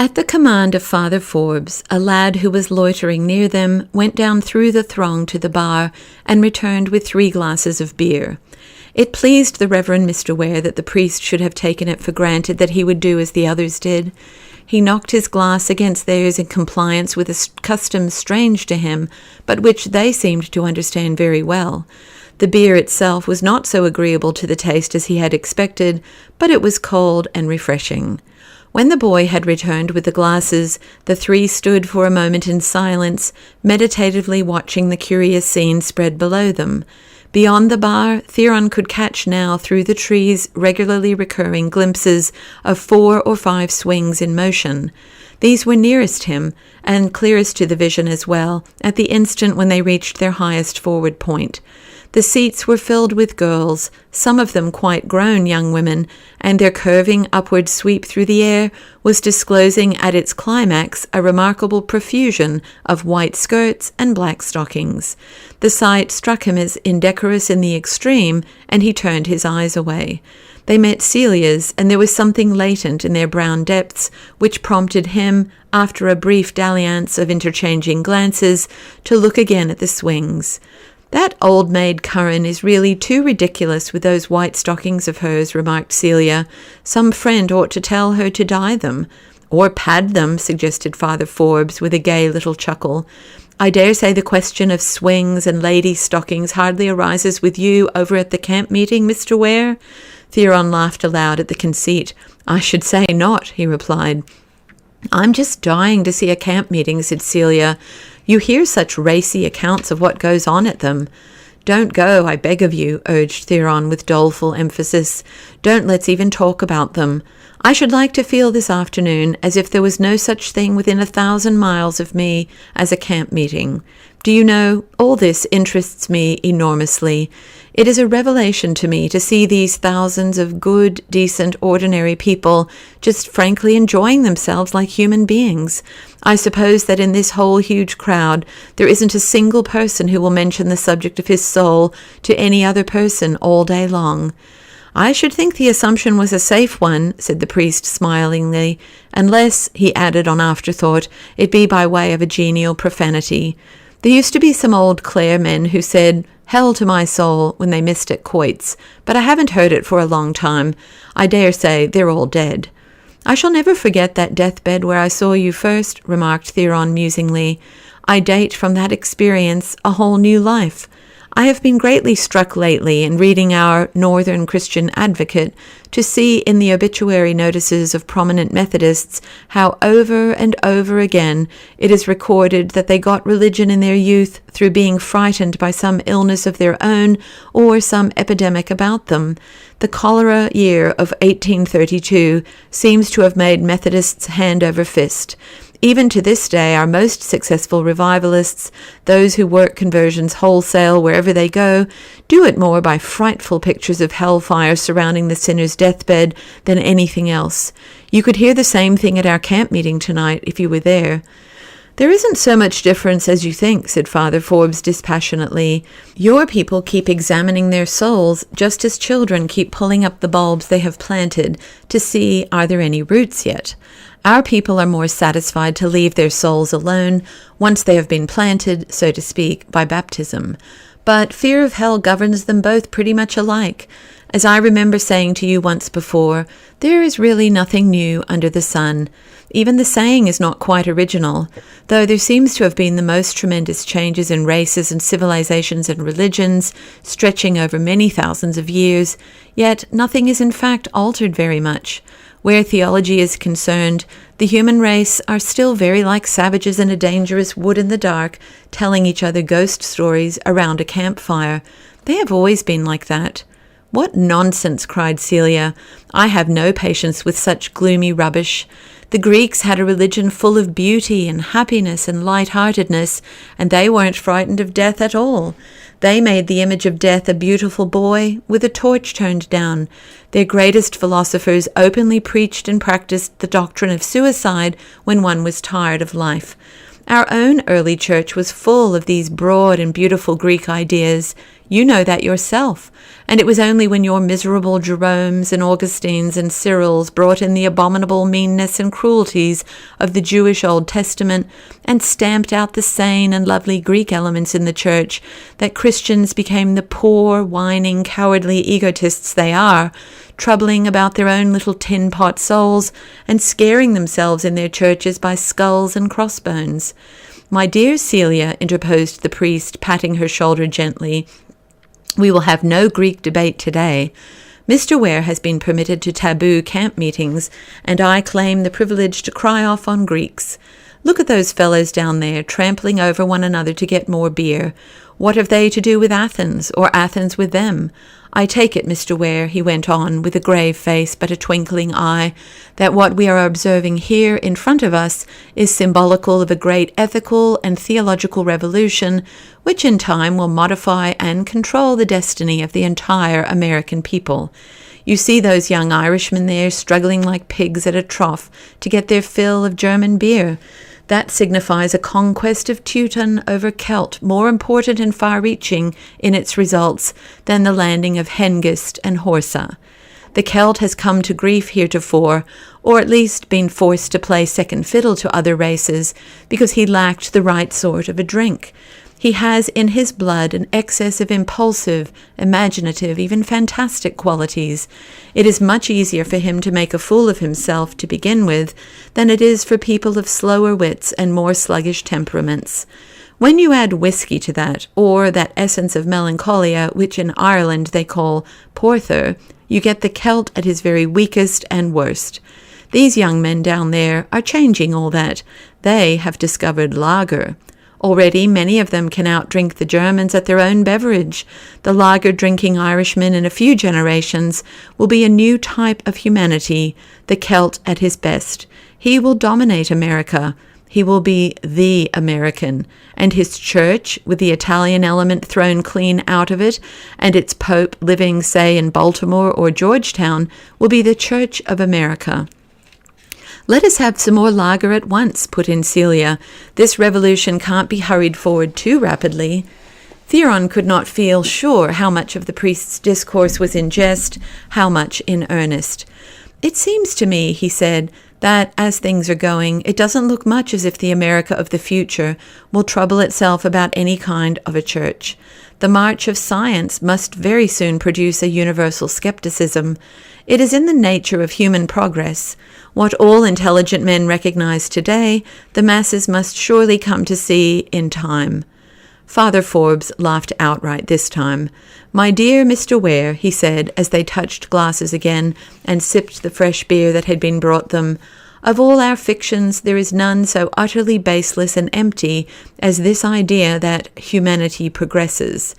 At the command of Father Forbes, a lad who was loitering near them went down through the throng to the bar and returned with 3 glasses of beer. It pleased the Reverend Mr. Ware that the priest should have taken it for granted that he would do as the others did. He knocked his glass against theirs in compliance with a custom strange to him, but which they seemed to understand very well. The beer itself was not so agreeable to the taste as he had expected, but it was cold and refreshing. When the boy had returned with the glasses, the 3 stood for a moment in silence, meditatively watching the curious scene spread below them. Beyond the bar, Theron could catch now through the trees regularly recurring glimpses of 4 or 5 swings in motion. These were nearest him, and clearest to the vision as well, at the instant when they reached their highest forward point. The seats were filled with girls, some of them quite grown young women, and their curving upward sweep through the air was disclosing at its climax a remarkable profusion of white skirts and black stockings. The sight struck him as indecorous in the extreme, and he turned his eyes away. They met Celia's, and there was something latent in their brown depths which prompted him, after a brief dalliance of interchanging glances, to look again at the swings. "That old maid Curran is really too ridiculous with those white stockings of hers," remarked Celia. "Some friend ought to tell her to dye them." "Or pad them," suggested Father Forbes with a gay little chuckle. "I dare say the question of swings and ladies' stockings hardly arises with you over at the camp meeting, Mr. Ware?" Theron laughed aloud at the conceit. "I should say not," he replied. "I'm just dying to see a camp meeting," said Celia. "You hear such racy accounts of what goes on at them." "Don't go, I beg of you," urged Theron with doleful emphasis. "Don't let's even talk about them. I should like to feel this afternoon as if there was no such thing within 1,000 miles of me as a camp meeting. Do you know, all this interests me enormously. It is a revelation to me to see these thousands of good, decent, ordinary people just frankly enjoying themselves like human beings. I suppose that in this whole huge crowd there isn't a single person who will mention the subject of his soul to any other person all day long." "I should think the assumption was a safe one," said the priest smilingly, "unless," he added on afterthought, "it be by way of a genial profanity. There used to be some old Clare men who said, 'Hell to my soul,' when they missed at quoits, but I haven't heard it for a long time. I dare say they're all dead." "I shall never forget that deathbed where I saw you first," remarked Theron musingly. "I date from that experience a whole new life. I have been greatly struck lately in reading our Northern Christian Advocate to see in the obituary notices of prominent Methodists how over and over again it is recorded that they got religion in their youth through being frightened by some illness of their own or some epidemic about them. The cholera year of 1832 seems to have made Methodists hand over fist. Even to this day, our most successful revivalists, those who work conversions wholesale wherever they go, do it more by frightful pictures of hellfire surrounding the sinner's deathbed than anything else. You could hear the same thing at our camp meeting tonight if you were there." "There isn't so much difference as you think," said Father Forbes dispassionately. "Your people keep examining their souls just as children keep pulling up the bulbs they have planted to see are there any roots yet. Our people are more satisfied to leave their souls alone once they have been planted, so to speak, by baptism. But fear of hell governs them both pretty much alike. As I remember saying to you once before, there is really nothing new under the sun. Even the saying is not quite original, though there seems to have been the most tremendous changes in races and civilizations and religions, stretching over many thousands of years, yet nothing is in fact altered very much. Where theology is concerned, the human race are still very like savages in a dangerous wood in the dark, telling each other ghost stories around a campfire. They have always been like that." "What nonsense," cried Celia. "I have no patience with such gloomy rubbish. The Greeks had a religion full of beauty and happiness and light-heartedness, and they weren't frightened of death at all. They made the image of death a beautiful boy with a torch turned down. Their greatest philosophers openly preached and practiced the doctrine of suicide when one was tired of life. Our own early church was full of these broad and beautiful Greek ideas. You know that yourself. And it was only when your miserable Jeromes and Augustines and Cyrils brought in the abominable meanness and cruelties of the Jewish Old Testament and stamped out the sane and lovely Greek elements in the church that Christians became the poor, whining, cowardly egotists they are, troubling about their own little tin-pot souls and scaring themselves in their churches by skulls and crossbones. "My dear Celia," interposed the priest, patting her shoulder gently, "we will have no Greek debate today. Mr. Ware has been permitted to taboo camp meetings, and I claim the privilege to cry off on Greeks. Look at those fellows down there, trampling over one another to get more beer. What have they to do with Athens, or Athens with them? I take it, Mr. Ware," he went on, with a grave face but a twinkling eye, "that what we are observing here in front of us is symbolical of a great ethical and theological revolution, which in time will modify and control the destiny of the entire American people. You see those young Irishmen there struggling like pigs at a trough to get their fill of German beer. That signifies a conquest of Teuton over Celt, more important and far-reaching in its results than the landing of Hengist and Horsa. The Celt has come to grief heretofore, or at least been forced to play second fiddle to other races, because he lacked the right sort of a drink. He has in his blood an excess of impulsive, imaginative, even fantastic qualities. It is much easier for him to make a fool of himself to begin with than it is for people of slower wits and more sluggish temperaments. When you add whiskey to that, or that essence of melancholia which in Ireland they call porther, you get the Celt at his very weakest and worst. These young men down there are changing all that. They have discovered lager. Already many of them can outdrink the Germans at their own beverage. The lager-drinking Irishman in a few generations will be a new type of humanity, the Celt at his best. He will dominate America. He will be the American, and his church, with the Italian element thrown clean out of it, and its pope living, say, in Baltimore or Georgetown, will be the Church of America. "Let us have some more lager at once," put in Celia. "This revolution can't be hurried forward too rapidly." Theron could not feel sure how much of the priest's discourse was in jest, how much in earnest. "It seems to me," he said, "that, as things are going, it doesn't look much as if the America of the future will trouble itself about any kind of a church. The march of science must very soon produce a universal skepticism. It is in the nature of human progress. What all intelligent men recognize today, the masses must surely come to see in time." Father Forbes laughed outright this time. "My dear Mr. Ware," he said, as they touched glasses again and sipped the fresh beer that had been brought them, "of all our fictions there is none so utterly baseless and empty as this idea that humanity progresses.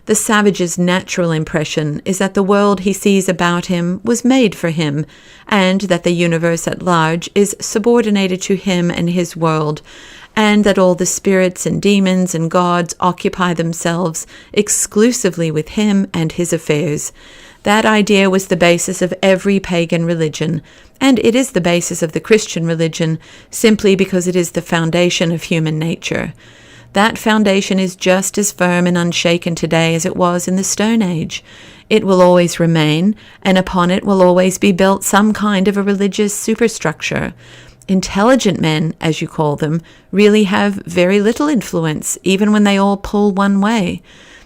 The savage's natural impression is that the world he sees about him was made for him, and that the universe at large is subordinated to him and his world, and that all the spirits and demons and gods occupy themselves exclusively with him and his affairs. That idea was the basis of every pagan religion, and it is the basis of the Christian religion simply because it is the foundation of human nature. That foundation is just as firm and unshaken today as it was in the Stone Age. It will always remain, and upon it will always be built some kind of a religious superstructure. Intelligent men, as you call them, really have very little influence, even when they all pull one way.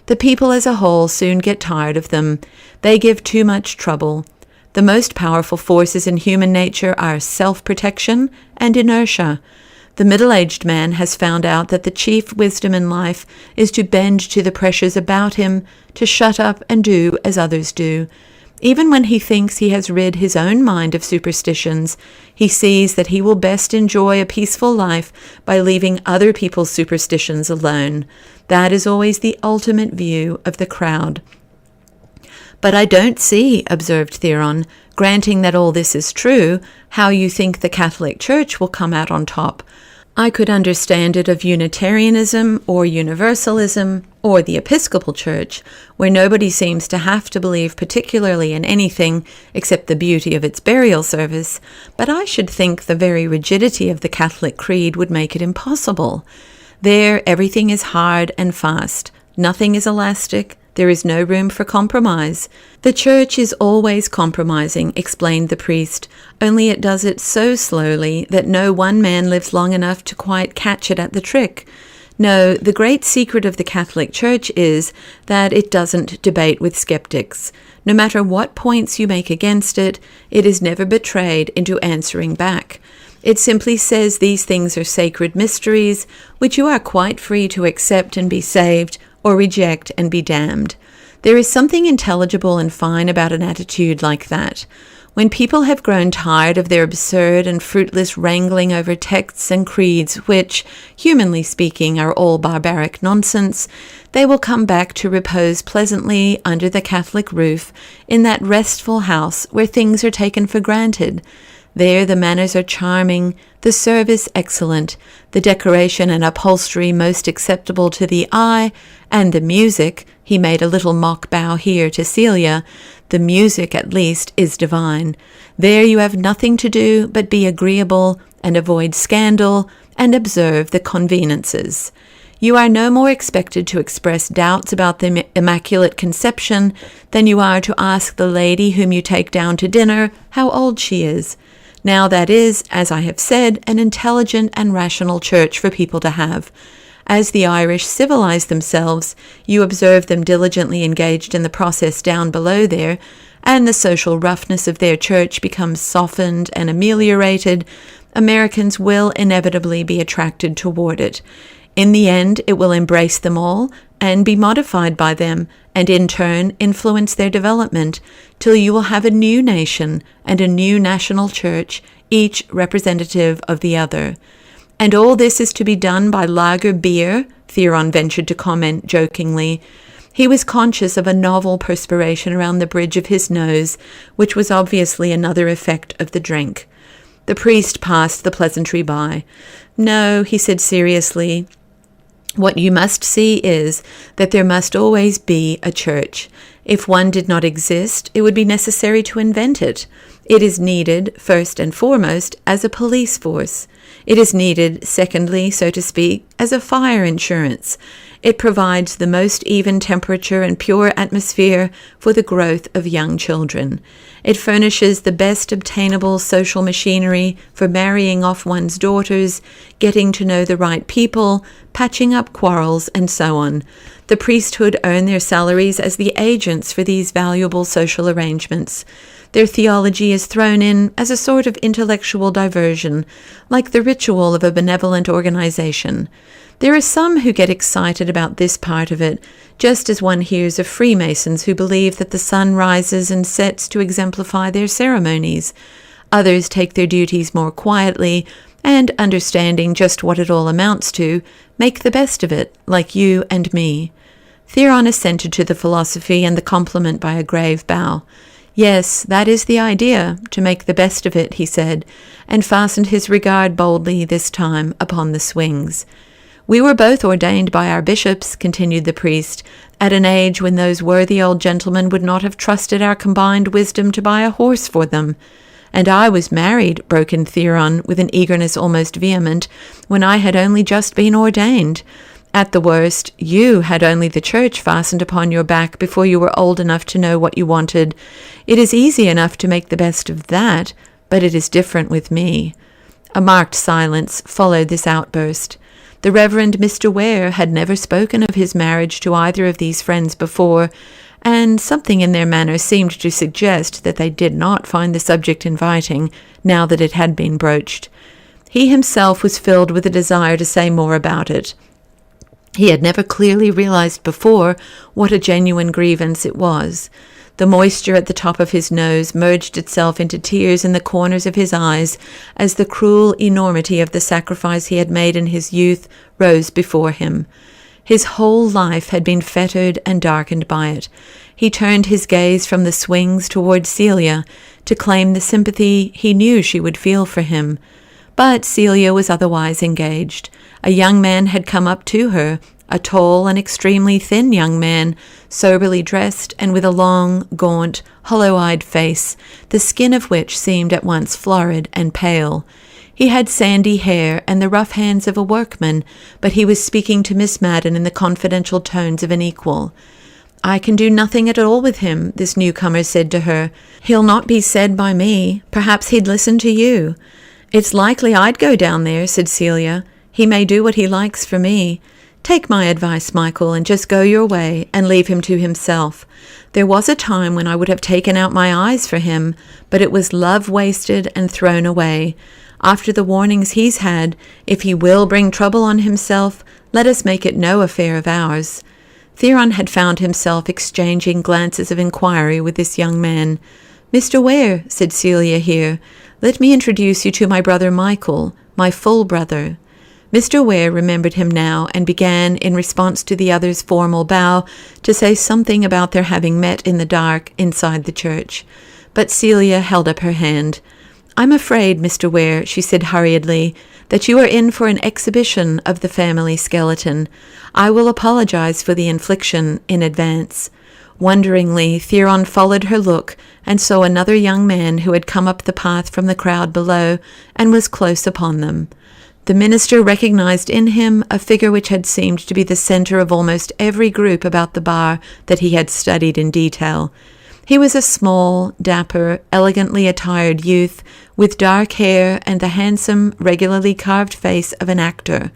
The people as a whole soon get tired of them. They give too much trouble. The most powerful forces in human nature are self-protection and inertia. The middle-aged man has found out that the chief wisdom in life is to bend to the pressures about him, to shut up and do as others do. Even when he thinks he has rid his own mind of superstitions, he sees that he will best enjoy a peaceful life by leaving other people's superstitions alone. That is always the ultimate view of the crowd. "But I don't see," observed Theron, "granting that all this is true, how you think the Catholic Church will come out on top. I could understand it of Unitarianism or Universalism or the Episcopal Church, where nobody seems to have to believe particularly in anything except the beauty of its burial service, but I should think the very rigidity of the Catholic creed would make it impossible. There, everything is hard and fast. Nothing is elastic. There is no room for compromise. The Church is always compromising, explained the priest, only it does it so slowly that no one man lives long enough to quite catch it at the trick. No, the great secret of the Catholic Church is that it doesn't debate with skeptics. No matter what points you make against it, it is never betrayed into answering back. It simply says these things are sacred mysteries, which you are quite free to accept and be saved, or reject and be damned. There is something intelligible and fine about an attitude like that. When people have grown tired of their absurd and fruitless wrangling over texts and creeds, which, humanly speaking, are all barbaric nonsense, they will come back to repose pleasantly under the Catholic roof in that restful house where things are taken for granted. There the manners are charming, the service excellent, the decoration and upholstery most acceptable to the eye, and the music, he made a little mock bow here to Celia, the music at least is divine. There you have nothing to do but be agreeable and avoid scandal and observe the convenances. You are no more expected to express doubts about the Immaculate Conception than you are to ask the lady whom you take down to dinner how old she is. Now that is, as I have said, an intelligent and rational church for people to have. As the Irish civilize themselves, you observe them diligently engaged in the process down below there, and the social roughness of their church becomes softened and ameliorated, Americans will inevitably be attracted toward it. In the end, it will embrace them all and be modified by them, and in turn influence their development, till you will have a new nation and a new national church, each representative of the other. And all this is to be done by lager beer, Theron ventured to comment jokingly. He was conscious of a novel perspiration around the bridge of his nose, which was obviously another effect of the drink. The priest passed the pleasantry by. No, he said seriously, what you must see is that there must always be a church. If one did not exist, it would be necessary to invent it. It is needed, first and foremost, as a police force. It is needed, secondly, so to speak, as a fire insurance. It provides the most even temperature and pure atmosphere for the growth of young children. It furnishes the best obtainable social machinery for marrying off one's daughters, getting to know the right people, patching up quarrels, and so on. The priesthood earn their salaries as the agents for these valuable social arrangements. Their theology is thrown in as a sort of intellectual diversion, like the ritual of a benevolent organization. There are some who get excited about this part of it, just as one hears of Freemasons who believe that the sun rises and sets to exemplify their ceremonies. Others take their duties more quietly, and, understanding just what it all amounts to, make the best of it, like you and me. Theron assented to the philosophy and the compliment by a grave bow. Yes, that is the idea, to make the best of it, he said, and fastened his regard boldly this time upon the swings. We were both ordained by our bishops, continued the priest, at an age when those worthy old gentlemen would not have trusted our combined wisdom to buy a horse for them. And I was married, broke in Theron, with an eagerness almost vehement, when I had only just been ordained. At the worst, you had only the church fastened upon your back before you were old enough to know what you wanted. It is easy enough to make the best of that, but it is different with me. A marked silence followed this outburst. The Reverend Mr. Ware had never spoken of his marriage to either of these friends before, and something in their manner seemed to suggest that they did not find the subject inviting, now that it had been broached. He himself was filled with a desire to say more about it. He had never clearly realized before what a genuine grievance it was. The moisture at the top of his nose merged itself into tears in the corners of his eyes as the cruel enormity of the sacrifice he had made in his youth rose before him. His whole life had been fettered and darkened by it. He turned his gaze from the swings toward Celia to claim the sympathy he knew she would feel for him. But Celia was otherwise engaged. A young man had come up to her, a tall and extremely thin young man, soberly dressed and with a long, gaunt, hollow-eyed face, the skin of which seemed at once florid and pale. He had sandy hair and the rough hands of a workman, but he was speaking to Miss Madden in the confidential tones of an equal. "I can do nothing at all with him," this newcomer said to her. "He'll not be said by me. Perhaps he'd listen to you." "It's likely I'd go down there," said Celia. "He may do what he likes for me. Take my advice, Michael, and just go your way and leave him to himself. There was a time when I would have taken out my eyes for him, but it was love wasted and thrown away. After the warnings he's had, if he will bring trouble on himself, let us make it no affair of ours." Theron had found himself exchanging glances of inquiry with this young man. "Mr. Ware," said Celia here, "let me introduce you to my brother Michael, my full brother." Mr. Ware remembered him now and began, in response to the other's formal bow, to say something about their having met in the dark inside the church. But Celia held up her hand. "I'm afraid, Mr. Ware," she said hurriedly, "that you are in for an exhibition of the family skeleton. I will apologize for the infliction in advance." Wonderingly, Theron followed her look and saw another young man who had come up the path from the crowd below and was close upon them. The minister recognized in him a figure which had seemed to be the center of almost every group about the bar that he had studied in detail. He was a small, dapper, elegantly attired youth with dark hair and the handsome, regularly carved face of an actor.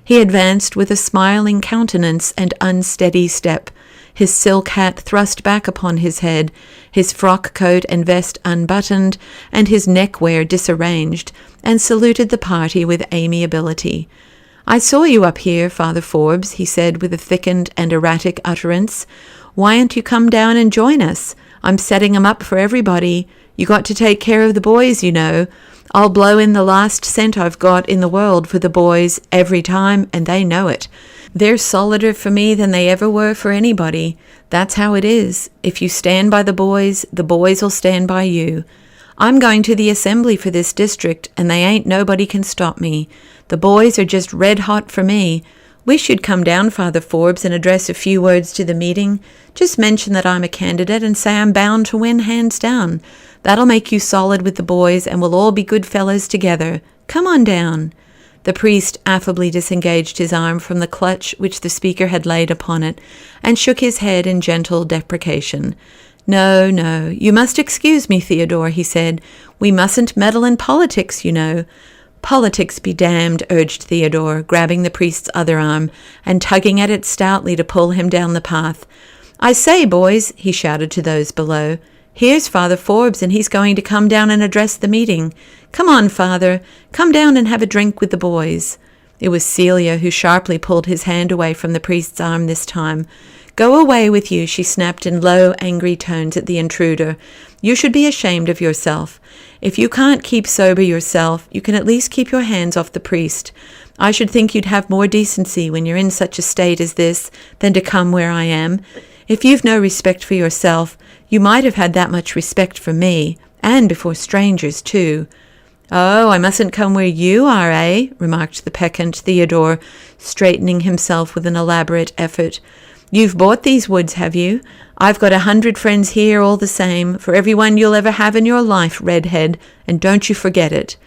He advanced with a smiling countenance and unsteady step, his silk hat thrust back upon his head, his frock coat and vest unbuttoned, and his neckwear disarranged, and saluted the party with amiability. "I saw you up here, Father Forbes," he said with a thickened and erratic utterance. "Why don't you come down and join us? I'm setting 'em up for everybody. You got to take care of the boys, you know. I'll blow in the last cent I've got in the world for the boys every time, and they know it. They're solider for me than they ever were for anybody. That's how it is. If you stand by the boys will stand by you. I'm going to the assembly for this district, and they ain't nobody can stop me. The boys are just red hot for me. Wish you'd come down, Father Forbes, and address a few words to the meeting. Just mention that I'm a candidate and say I'm bound to win hands down. That'll make you solid with the boys, and we'll all be good fellows together. Come on down." The priest affably disengaged his arm from the clutch which the speaker had laid upon it, and shook his head in gentle deprecation. "No, no, you must excuse me, Theodore," he said. "We mustn't meddle in politics, you know." "Politics be damned," urged Theodore, grabbing the priest's other arm and tugging at it stoutly to pull him down the path. "I say, boys," he shouted to those below, "here's Father Forbes, and he's going to come down and address the meeting. Come on, Father, come down and have a drink with the boys." It was Celia who sharply pulled his hand away from the priest's arm this time. "Go away with you," she snapped in low, angry tones at the intruder. "You should be ashamed of yourself. If you can't keep sober yourself, you can at least keep your hands off the priest. I should think you'd have more decency when you're in such a state as this than to come where I am. If you've no respect for yourself, you might have had that much respect for me, and before strangers, too." "Oh, I mustn't come where you are, eh?" remarked the peccant Theodore, straightening himself with an elaborate effort. "You've bought these woods, have you? I've got 100 friends here all the same, for every one you'll ever have in your life, redhead, and don't you forget it."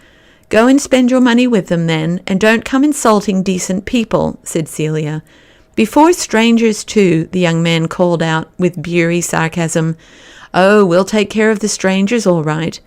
"Go and spend your money with them, then, and don't come insulting decent people," said Celia. "Before strangers, too," the young man called out with beery sarcasm. "Oh, we'll take care of the strangers all right."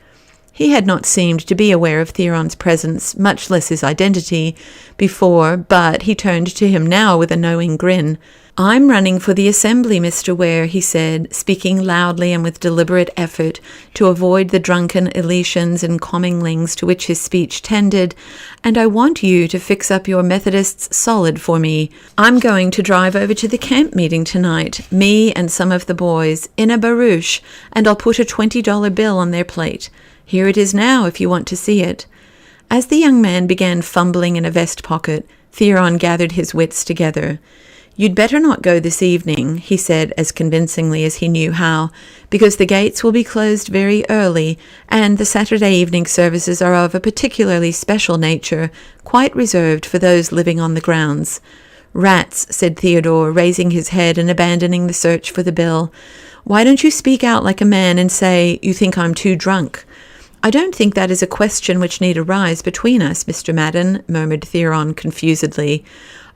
He had not seemed to be aware of Theron's presence, much less his identity, before, but he turned to him now with a knowing grin. "I'm running for the assembly, Mr. Ware," he said, speaking loudly and with deliberate effort to avoid the drunken elisions and comminglings to which his speech tended, "and I want you to fix up your Methodists solid for me. I'm going to drive over to the camp meeting tonight, me and some of the boys, in a barouche, and I'll put a $20 bill on their plate. Here it is now, if you want to see it." As the young man began fumbling in a vest pocket, Theron gathered his wits together. "You'd better not go this evening," he said as convincingly as he knew how, "because the gates will be closed very early, and the Saturday evening services are of a particularly special nature, quite reserved for those living on the grounds." "Rats," said Theodore, raising his head and abandoning the search for the bill. "Why don't you speak out like a man and say, 'You think I'm too drunk'?" "I don't think that is a question which need arise between us, Mr. Madden," murmured Theron confusedly.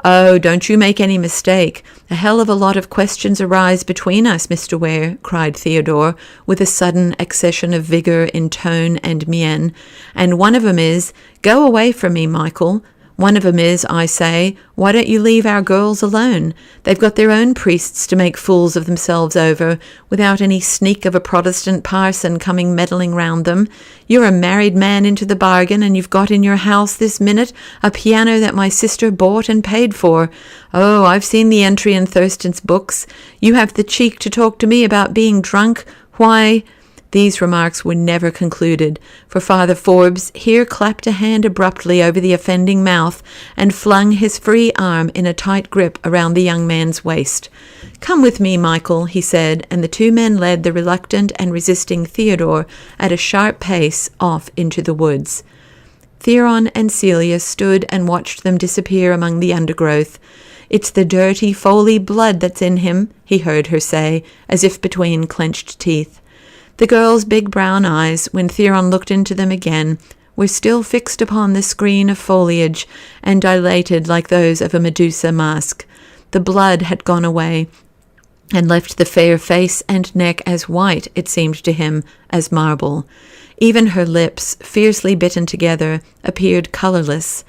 "Oh, don't you make any mistake. A hell of a lot of questions arise between us, Mr. Ware," cried Theodore, with a sudden accession of vigour in tone and mien. "And one of 'em is, 'Go away from me, Michael.' One of 'em is, I say, 'Why don't you leave our girls alone? They've got their own priests to make fools of themselves over, without any sneak of a Protestant parson coming meddling round them. You're a married man into the bargain, and you've got in your house this minute a piano that my sister bought and paid for. Oh, I've seen the entry in Thurston's books. You have the cheek to talk to me about being drunk. Why—" These remarks were never concluded, for Father Forbes here clapped a hand abruptly over the offending mouth and flung his free arm in a tight grip around the young man's waist. "Come with me, Michael," he said, and the two men led the reluctant and resisting Theodore at a sharp pace off into the woods. Theron and Celia stood and watched them disappear among the undergrowth. "It's the dirty Foley blood that's in him," he heard her say, as if between clenched teeth. The girl's big brown eyes, when Theron looked into them again, were still fixed upon the screen of foliage and dilated like those of a Medusa mask. The blood had gone away and left the fair face and neck as white, it seemed to him, as marble. Even her lips, fiercely bitten together, appeared colourless.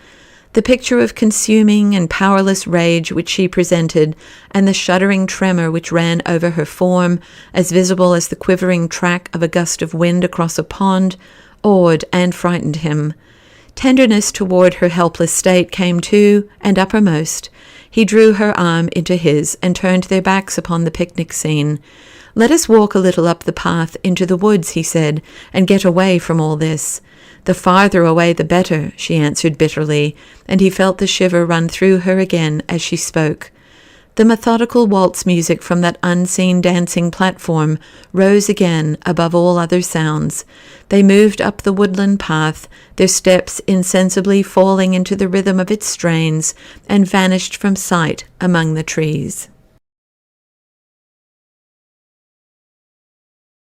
The picture of consuming and powerless rage which she presented, and the shuddering tremor which ran over her form, as visible as the quivering track of a gust of wind across a pond, awed and frightened him. Tenderness toward her helpless state came too, and uppermost. He drew her arm into his and turned their backs upon the picnic scene. "Let us walk a little up the path into the woods," he said, "and get away from all this." "The farther away the better," she answered bitterly, and he felt the shiver run through her again as she spoke. The methodical waltz music from that unseen dancing platform rose again above all other sounds. They moved up the woodland path, their steps insensibly falling into the rhythm of its strains, and vanished from sight among the trees.